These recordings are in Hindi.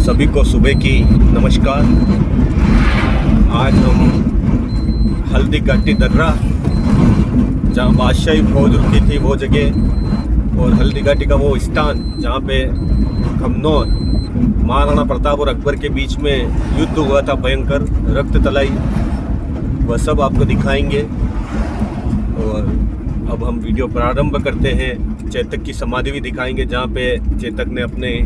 सभी को सुबह की नमस्कार। आज हम हल्दी घाटी दर्रा, जहाँ बादशाही फौज रुकी थी वो जगह, और हल्दी घाटी का वो स्थान जहाँ पे खमनौर महाराणा प्रताप और अकबर के बीच में युद्ध हुआ था, भयंकर रक्त तलाई, वह सब आपको दिखाएंगे। और अब हम वीडियो प्रारंभ करते हैं। चेतक की समाधि भी दिखाएंगे, जहाँ पे चेतक ने अपने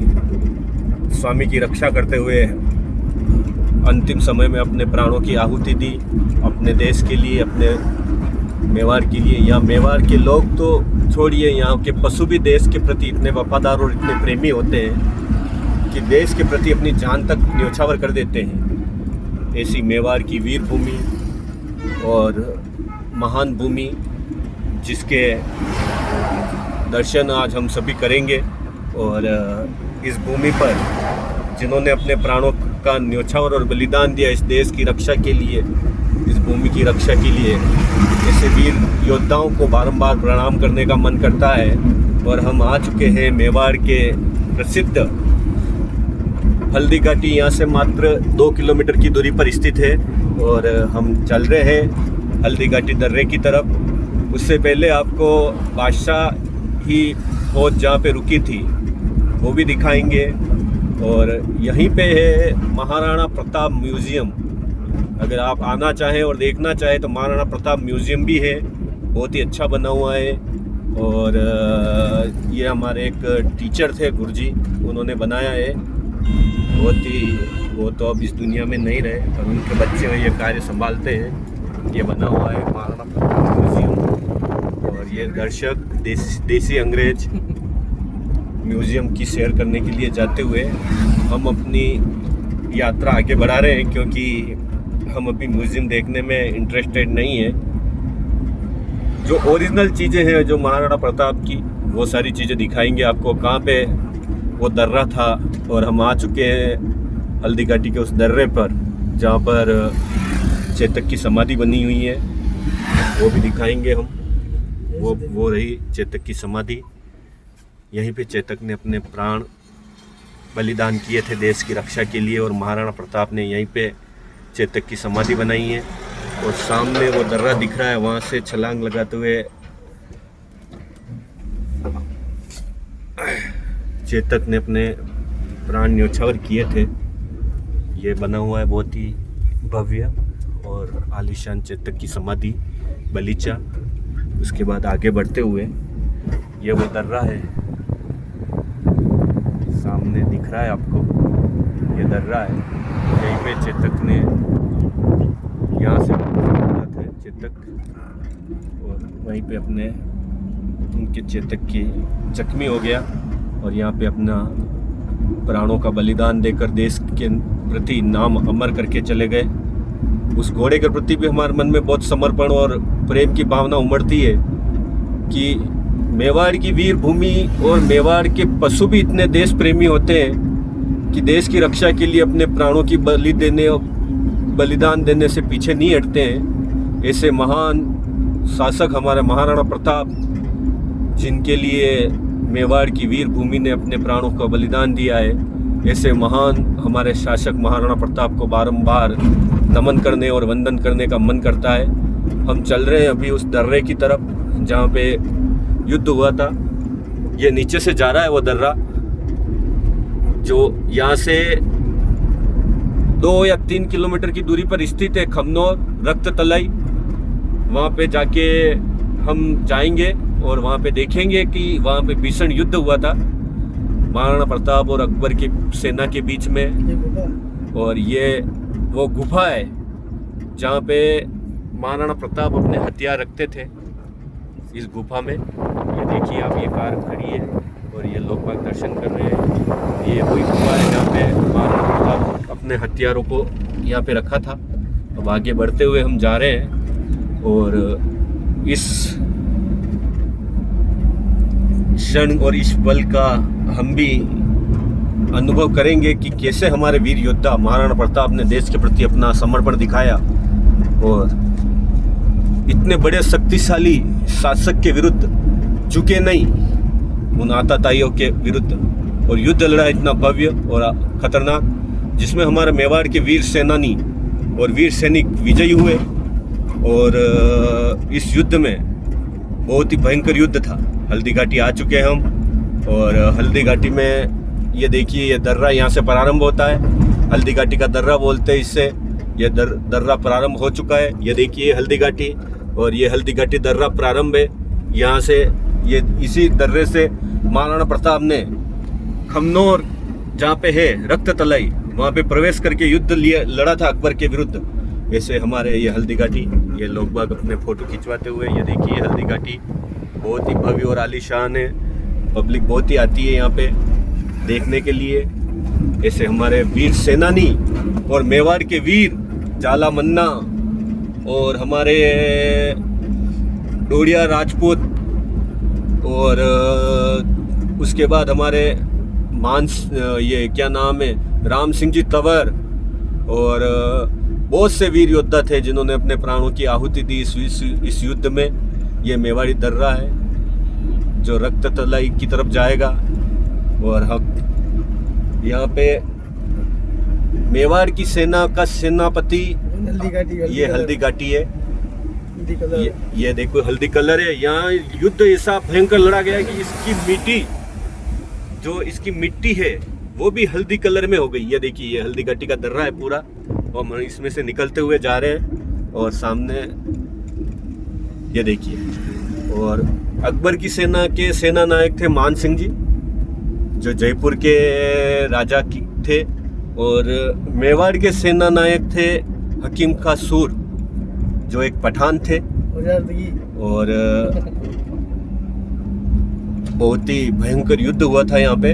स्वामी की रक्षा करते हुए अंतिम समय में अपने प्राणों की आहुति दी, अपने देश के लिए, अपने मेवाड़ के लिए। यहाँ मेवाड़ के लोग तो छोड़िए, यहाँ के पशु भी देश के प्रति इतने वफादार और इतने प्रेमी होते हैं कि देश के प्रति अपनी जान तक न्योछावर कर देते हैं। ऐसी मेवाड़ की वीर भूमि और महान भूमि, जिसके दर्शन आज हम सभी करेंगे। और इस भूमि पर जिन्होंने अपने प्राणों का न्योछावर और बलिदान दिया इस देश की रक्षा के लिए, इस भूमि की रक्षा के लिए, ऐसे वीर योद्धाओं को बारंबार प्रणाम करने का मन करता है। और हम आ चुके हैं मेवाड़ के प्रसिद्ध हल्दी घाटी। यहाँ से मात्र 2 किलोमीटर की दूरी पर स्थित है और हम चल रहे हैं हल्दी घाटी दर्रे की तरफ। उससे पहले आपको बादशाह ही फौज जहाँ पे रुकी थी वो भी दिखाएंगे। और यहीं पे है महाराणा प्रताप म्यूज़ियम। अगर आप आना चाहें और देखना चाहें तो महाराणा प्रताप म्यूज़ियम भी है, बहुत ही अच्छा बना हुआ है। और ये हमारे एक टीचर थे, गुरुजी, उन्होंने बनाया है। वो तो अब इस दुनिया में नहीं रहे, पर उनके बच्चे ये कार्य संभालते हैं। ये बना हुआ है महाराणा प्रताप म्यूज़ियम। और ये दर्शक देसी अंग्रेज म्यूज़ियम की सैर करने के लिए जाते हुए हम अपनी यात्रा आगे बढ़ा रहे हैं, क्योंकि हम अभी म्यूज़ियम देखने में इंटरेस्टेड नहीं है। जो ओरिजिनल चीज़ें हैं जो महाराणा प्रताप की, वो सारी चीज़ें दिखाएंगे आपको। कहाँ पे वो दर्रा था, और हम आ चुके हैं हल्दी घाटी के उस दर्रे पर जहाँ पर चेतक की समाधि बनी हुई है, वो भी दिखाएंगे हम। वो रही चेतक की समाधि। यहीं पे चेतक ने अपने प्राण बलिदान किए थे देश की रक्षा के लिए, और महाराणा प्रताप ने यहीं पे चेतक की समाधि बनाई है। और सामने वो दर्रा दिख रहा है, वहाँ से छलांग लगाते हुए चेतक ने अपने प्राण न्योछावर किए थे। ये बना हुआ है बहुत ही भव्य और आलीशान चेतक की समाधि बलीचा। उसके बाद आगे बढ़ते हुए ये वो दर्रा है, सामने दिख रहा है आपको, ये दर्रा है। यहीं पे चेतक ने, यहाँ से थे चेतक, और वहीं पे अपने उनके चेतक की जख्मी हो गया, और यहाँ पे अपना प्राणों का बलिदान देकर देश के प्रति नाम अमर करके चले गए। उस घोड़े के प्रति भी हमारे मन में बहुत समर्पण और प्रेम की भावना उमड़ती है कि मेवाड़ की वीर भूमि और मेवाड़ के पशु भी इतने देश प्रेमी होते हैं कि देश की रक्षा के लिए अपने प्राणों की बलिदान देने से पीछे नहीं हटते हैं। ऐसे महान शासक हमारे महाराणा प्रताप, जिनके लिए मेवाड़ की वीर भूमि ने अपने प्राणों का बलिदान दिया है, ऐसे महान हमारे शासक महाराणा प्रताप को बारंबार नमन करने और वंदन करने का मन करता है। हम चल रहे हैं अभी उस दर्रे की तरफ जहाँ पे युद्ध हुआ था। ये नीचे से जा रहा है वो दर्रा, जो यहाँ से 2 या 3 किलोमीटर की दूरी पर स्थित है खमनौर रक्त तलाई। वहाँ पे जाके हम जाएंगे और वहाँ पे देखेंगे कि वहाँ पे भीषण युद्ध हुआ था महाराणा प्रताप और अकबर की सेना के बीच में। और ये वो गुफा है जहाँ पे महाराणा प्रताप अपने हथियार रखते थे, इस गुफा में। ये देखिए आप, ये कार खड़ी है और ये लोग बाग दर्शन कर रहे हैं। ये वही गुफा है जहाँ पे महाराणा प्रताप अपने हथियारों को यहाँ पे रखा था। अब आगे बढ़ते हुए हम जा रहे हैं और इस क्षण और इस पल का हम भी अनुभव करेंगे कि कैसे हमारे वीर योद्धा महाराणा प्रताप ने देश के प्रति अपना समर्पण दिखाया और इतने बड़े शक्तिशाली शासक के विरुद्ध झुके नहीं, उन आताताइयों के विरुद्ध, और युद्ध लड़ा इतना भव्य और खतरनाक, जिसमें हमारे मेवाड़ के वीर सेनानी और वीर सैनिक विजयी हुए। और इस युद्ध में बहुत ही भयंकर युद्ध था। हल्दी घाटी आ चुके हैं हम, और हल्दी घाटी में ये देखिए, ये दर्रा यहाँ से प्रारंभ होता है। हल्दी घाटी का दर्रा बोलते हैं इससे। ये दर्रा प्रारंभ हो चुका है। ये देखिए हल्दी घाटी, और ये हल्दी घाटी दर्रा प्रारंभ है। यहाँ से ये इसी दर्रे से महाराणा प्रताप ने खमनोर जहाँ पे है रक्त तलाई, वहाँ पे प्रवेश करके युद्ध लड़ा था अकबर के विरुद्ध। ऐसे हमारे ये हल्दी घाटी, ये लोग बाग अपने फोटो खिंचवाते हुए, ये देखिए हल्दी घाटी बहुत ही भव्य और आलीशान है। पब्लिक बहुत ही आती है यहाँ पे देखने के लिए। ऐसे हमारे वीर सेनानी और मेवाड़ के वीर जाला मन्ना और हमारे डोडिया राजपूत, और उसके बाद हमारे ये क्या नाम है, राम सिंह जी तंवर, और बहुत से वीर योद्धा थे जिन्होंने अपने प्राणों की आहुति दी इस युद्ध में। ये मेवाड़ी दर्रा है जो रक्त तलाई की तरफ जाएगा। और हम यहाँ पे मेवाड़ की सेना का सेनापति ये हल्दी घाटी है। ये देखो हल्दी कलर है। यहाँ युद्ध ऐसा भयंकर लड़ा गया कि इसकी मिट्टी, जो इसकी मिट्टी है वो भी हल्दी कलर में हो गई। ये देखिए ये हल्दी घाटी का दर्रा है पूरा, और हम इसमें से निकलते हुए जा रहे हैं। और सामने ये देखिए, और अकबर की सेना के सेना नायक थे मान सिंह जी, जो जयपुर के राजा की थे। और मेवाड़ के सेना नायक थे हकीम खां सूर, जो एक पठान थे। और बहुत ही भयंकर युद्ध हुआ था यहाँ पे,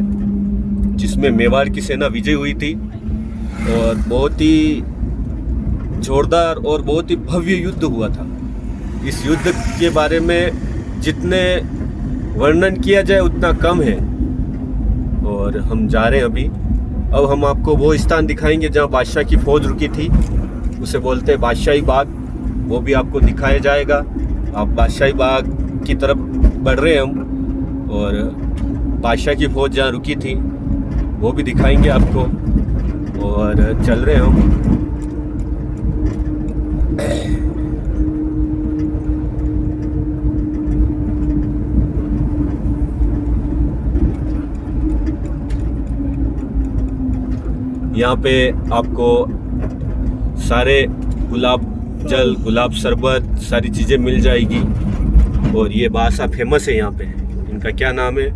जिसमें मेवाड़ की सेना विजय हुई थी। और बहुत ही जोरदार और बहुत ही भव्य युद्ध हुआ था। इस युद्ध के बारे में जितने वर्णन किया जाए उतना कम है। और हम जा रहे हैं अभी। अब हम आपको वो स्थान दिखाएंगे जहाँ बादशाह की फौज रुकी थी, उसे बोलते हैं बादशाही बाग। वो भी आपको दिखाया जाएगा। आप बादशाही बाग की तरफ बढ़ रहे हैं हम, और बादशाह की फौज जहाँ रुकी थी वो भी दिखाएंगे आपको। और चल रहे हैं हम। यहाँ पे आपको सारे गुलाब जल, गुलाब शरबत, सारी चीज़ें मिल जाएगी। और ये बासा फेमस है यहाँ पे। इनका क्या नाम है,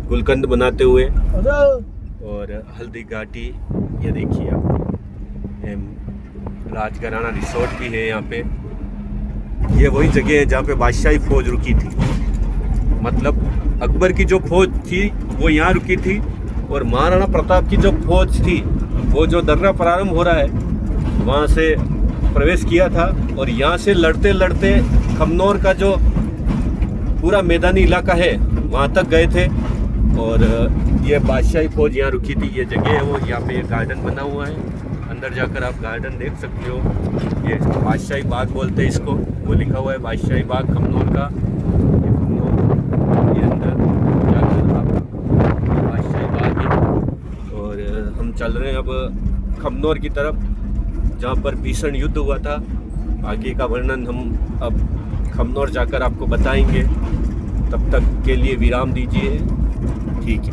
गुलकंद बनाते हुए। और हल्दी घाटी ये देखिए आप, राजघराना रिसोर्ट भी है यहाँ पे। ये वही जगह है जहाँ पे बादशाही फौज रुकी थी। मतलब अकबर की जो फौज थी वो यहाँ रुकी थी, और महाराणा प्रताप की जो फौज थी वो जो दर्रा प्रारंभ हो रहा है वहाँ से प्रवेश किया था। और यहाँ से लड़ते लड़ते खमनौर का जो पूरा मैदानी इलाका है वहाँ तक गए थे। और ये बादशाही फौज यहाँ रुकी थी। ये जगह है वो, यहाँ पे एक गार्डन बना हुआ है। अंदर जाकर आप गार्डन देख सकते हो। ये बादशाही बाग बोलते हैं इसको। वो लिखा हुआ है बादशाही बाग खमनौर का। ये अंदर जाकर आप बादशाही बाग है। और हम चल रहे हैं अब खमनौर की तरफ, जहाँ पर भीषण युद्ध हुआ था। आगे का वर्णन हम अब खमनौर जाकर आपको बताएंगे। तब तक के लिए विराम दीजिए। ठीक है,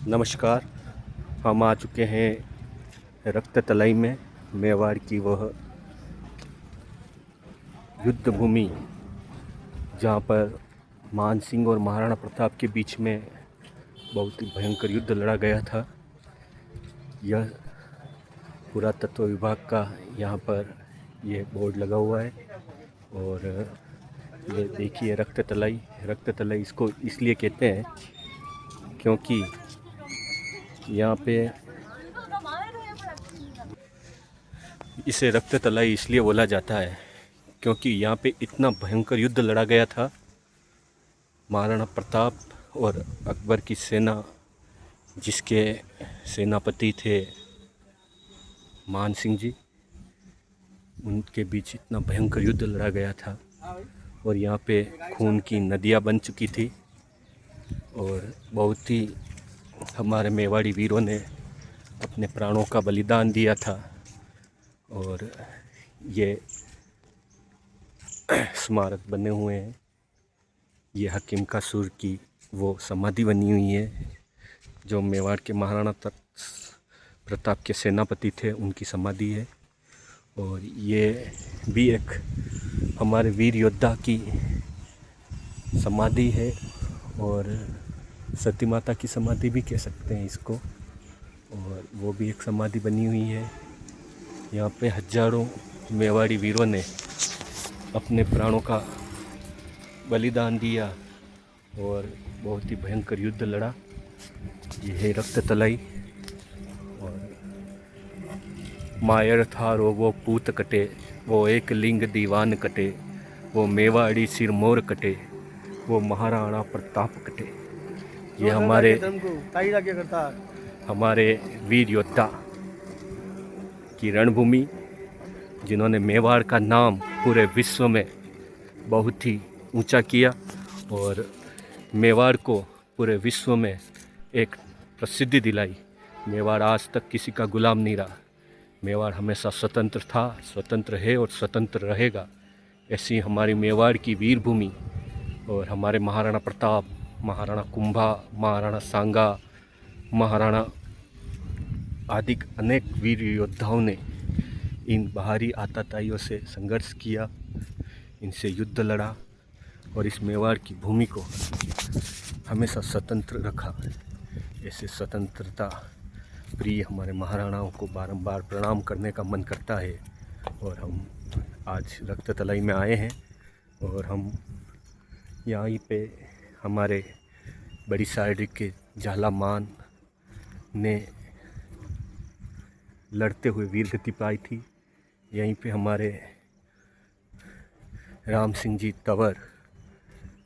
नमस्कार। हम आ चुके हैं रक्त तलाई में, मेवाड़ की वह युद्ध भूमि जहाँ पर मान सिंह और महाराणा प्रताप के बीच में बहुत ही भयंकर युद्ध लड़ा गया था। यह पुरातत्व विभाग का यहाँ पर यह बोर्ड लगा हुआ है। और ये देखिए रक्त तलाई इसको इसलिए कहते हैं क्योंकि यहाँ पे इसे रक्त तलाई इसलिए बोला जाता है क्योंकि यहाँ पे इतना भयंकर युद्ध लड़ा गया था। महाराणा प्रताप और अकबर की सेना, जिसके सेनापति थे मान सिंह जी, उनके बीच इतना भयंकर युद्ध लड़ा गया था। और यहाँ पे खून की नदियाँ बन चुकी थी। और बहुत ही हमारे मेवाड़ी वीरों ने अपने प्राणों का बलिदान दिया था। और ये स्मारक बने हुए हैं। ये हकीम का सुर की वो समाधि बनी हुई है जो मेवाड़ के महाराणा प्रताप के सेनापति थे, उनकी समाधि है। और ये भी एक हमारे वीर योद्धा की समाधि है और सती माता की समाधि भी कह सकते हैं इसको। और वो भी एक समाधि बनी हुई है। यहाँ पे हजारों मेवाड़ी वीरों ने अपने प्राणों का बलिदान दिया और बहुत ही भयंकर युद्ध लड़ा। ये है रक्त तलाई। और मायर थारो वो पूत कटे, वो एक लिंग दीवान कटे, वो मेवाड़ी सिर मोर कटे, वो महाराणा प्रताप कटे। ये हमारे वीर योद्धा की रणभूमि, जिन्होंने मेवाड़ का नाम पूरे विश्व में बहुत ही ऊंचा किया और मेवाड़ को पूरे विश्व में एक प्रसिद्धि दिलाई। मेवाड़ आज तक किसी का गुलाम नहीं रहा। मेवाड़ हमेशा स्वतंत्र था, स्वतंत्र है और स्वतंत्र रहेगा। ऐसी हमारी मेवाड़ की वीर भूमि और हमारे महाराणा प्रताप, महाराणा कुंभा, महाराणा सांगा, महाराणा आदि अनेक वीर योद्धाओं ने इन बाहरी आतताइयों से संघर्ष किया, इनसे युद्ध लड़ा और इस मेवाड़ की भूमि को हमेशा स्वतंत्र रखा। ऐसे स्वतंत्रता प्रिय हमारे महाराणाओं को बारंबार प्रणाम करने का मन करता है। और हम आज रक्त तलाई में आए हैं और हम यहीं पे हमारे बड़ी साइड के झालामान ने लड़ते हुए वीरगति पाई थी। यहीं पे हमारे राम सिंह जी तंवर,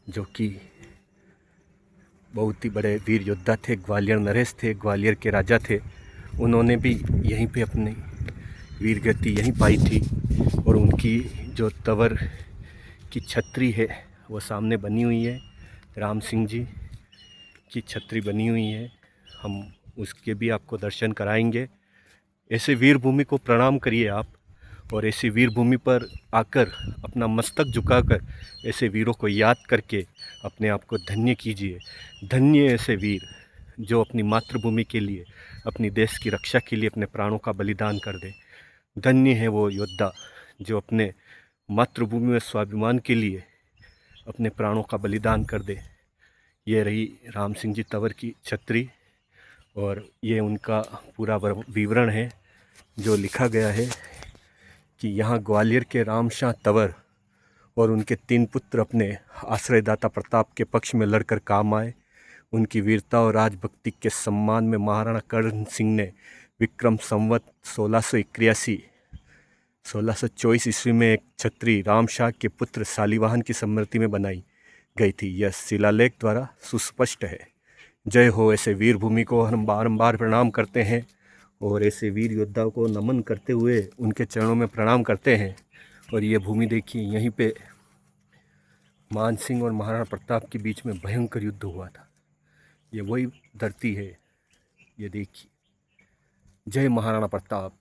जो कि बहुत ही बड़े वीर योद्धा थे, ग्वालियर नरेश थे, ग्वालियर के राजा थे, उन्होंने भी यहीं पे अपनी वीरगति यहीं पाई थी। और उनकी जो तंवर की छतरी है वो सामने बनी हुई है। राम सिंह जी की छतरी बनी हुई है, हम उसके भी आपको दर्शन कराएंगे। ऐसे वीर भूमि को प्रणाम करिए आप, और ऐसी वीर भूमि पर आकर अपना मस्तक झुकाकर ऐसे वीरों को याद करके अपने आप को धन्य कीजिए। धन्य ऐसे वीर जो अपनी मातृभूमि के लिए, अपनी देश की रक्षा के लिए अपने प्राणों का बलिदान कर दे। धन्य है वो योद्धा जो अपने मातृभूमि में स्वाभिमान के लिए अपने प्राणों का बलिदान कर दे। ये रही राम सिंह जी तंवर की छतरी और ये उनका पूरा विवरण है जो लिखा गया है कि यहाँ ग्वालियर के रामशाह तंवर और उनके 3 पुत्र अपने आश्रयदाता प्रताप के पक्ष में लड़कर काम आए। उनकी वीरता और राजभक्ति के सम्मान में महाराणा कर्ण सिंह ने विक्रम संवत 1624 ईस्वी में एक छतरी रामशाह के पुत्र शालिवाहन की स्मृति में बनाई गई थी। यह शिलालेख द्वारा सुस्पष्ट है। जय हो। ऐसे वीर भूमि को हम बारंबार प्रणाम करते हैं और ऐसे वीर योद्धाओं को नमन करते हुए उनके चरणों में प्रणाम करते हैं। और ये भूमि देखिए, यहीं पे मान सिंह और महाराणा प्रताप के बीच में भयंकर युद्ध हुआ था। ये वही धरती है, ये देखिए। जय महाराणा प्रताप,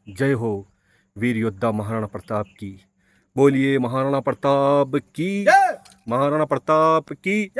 जय हो वीर योद्धा महाराणा प्रताप की। बोलिए महाराणा प्रताप की, महाराणा प्रताप की।